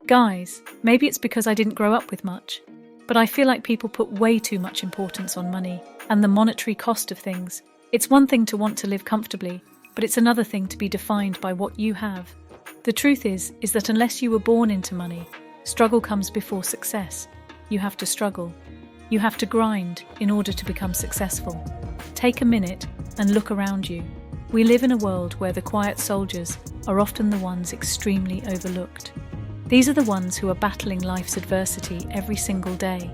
Guys, maybe it's because I didn't grow up with much, but I feel like people put way too much importance on money and the monetary cost of things. It's one thing to want to live comfortably, but it's another thing to be defined by what you have. The truth is that unless you were born into money, struggle comes before success. You have to struggle. You have to grind in order to become successful. Take a minute and look around you. We live in a world where the quiet soldiers are often the ones extremely overlooked. These are the ones who are battling life's adversity every single day.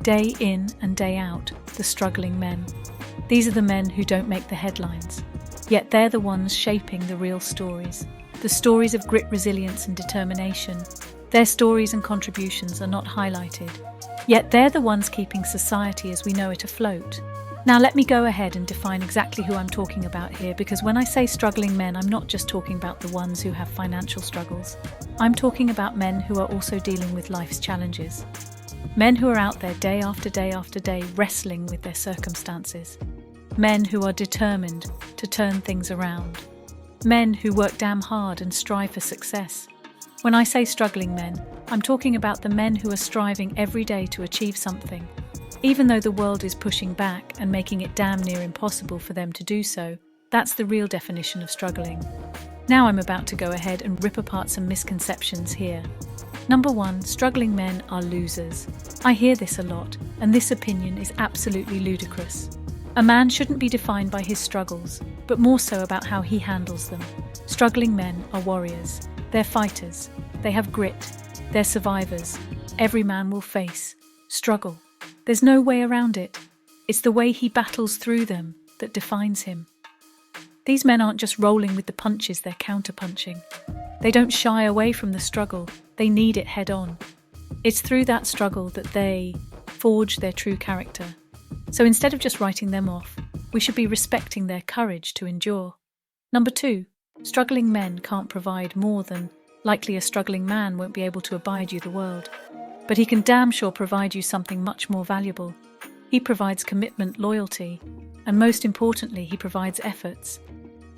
Day in and day out, the struggling men. These are the men who don't make the headlines. Yet they're the ones shaping the real stories. The stories of grit, resilience and determination. Their stories and contributions are not highlighted. Yet they're the ones keeping society as we know it afloat. Now let me go ahead and define exactly who I'm talking about here, because when I say struggling men, I'm not just talking about the ones who have financial struggles. I'm talking about men who are also dealing with life's challenges. Men who are out there day after day after day wrestling with their circumstances. Men who are determined to turn things around. Men who work damn hard and strive for success. When I say struggling men, I'm talking about the men who are striving every day to achieve something. Even though the world is pushing back and making it damn near impossible for them to do so, that's the real definition of struggling. Now I'm about to go ahead and rip apart some misconceptions here. Number 1, struggling men are losers. I hear this a lot, and this opinion is absolutely ludicrous. A man shouldn't be defined by his struggles, but more so about how he handles them. Struggling men are warriors. They're fighters. They have grit. They're survivors. Every man will face struggle. There's no way around it. It's the way he battles through them that defines him. These men aren't just rolling with the punches, they're counterpunching. They don't shy away from the struggle, they need it head on. It's through that struggle that they forge their true character. So instead of just writing them off, we should be respecting their courage to endure. Number 2, struggling men can't provide more than likely a struggling man won't be able to abide you the world. But he can damn sure provide you something much more valuable. He provides commitment, loyalty, and most importantly, he provides efforts.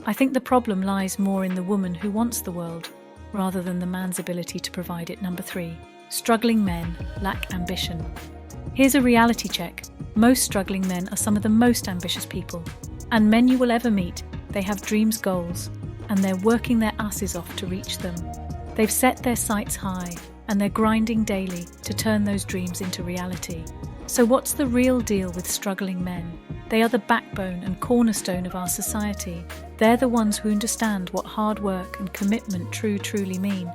I think the problem lies more in the woman who wants the world, rather than the man's ability to provide it. Number 3, struggling men lack ambition. Here's a reality check. Most struggling men are some of the most ambitious people. And men you will ever meet, they have dreams, goals, and they're working their asses off to reach them. They've set their sights high, and they're grinding daily to turn those dreams into reality. So what's the real deal with struggling men? They are the backbone and cornerstone of our society. They're the ones who understand what hard work and commitment truly mean,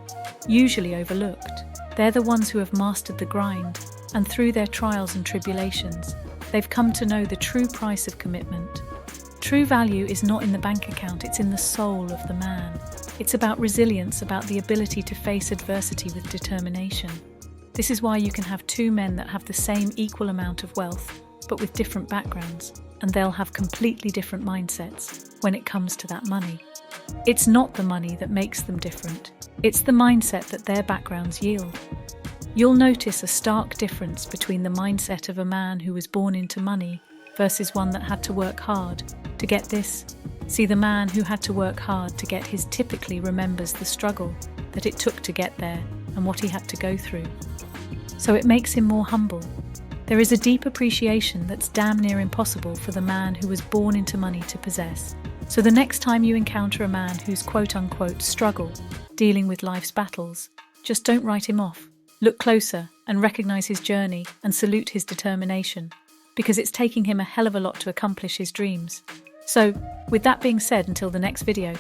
usually overlooked. They're the ones who have mastered the grind, and through their trials and tribulations, they've come to know the true price of commitment. True value is not in the bank account, it's in the soul of the man. It's about resilience, about the ability to face adversity with determination. This is why you can have 2 men that have the same equal amount of wealth, but with different backgrounds, and they'll have completely different mindsets when it comes to that money. It's not the money that makes them different, it's the mindset that their backgrounds yield. You'll notice a stark difference between the mindset of a man who was born into money versus one that had to work hard to get this. See, the man who had to work hard to get his typically remembers the struggle that it took to get there and what he had to go through. So it makes him more humble. There is a deep appreciation that's damn near impossible for the man who was born into money to possess. So the next time you encounter a man who's quote-unquote struggle, dealing with life's battles, just don't write him off. Look closer and recognize his journey and salute his determination, because it's taking him a hell of a lot to accomplish his dreams. So, with that being said, until the next video,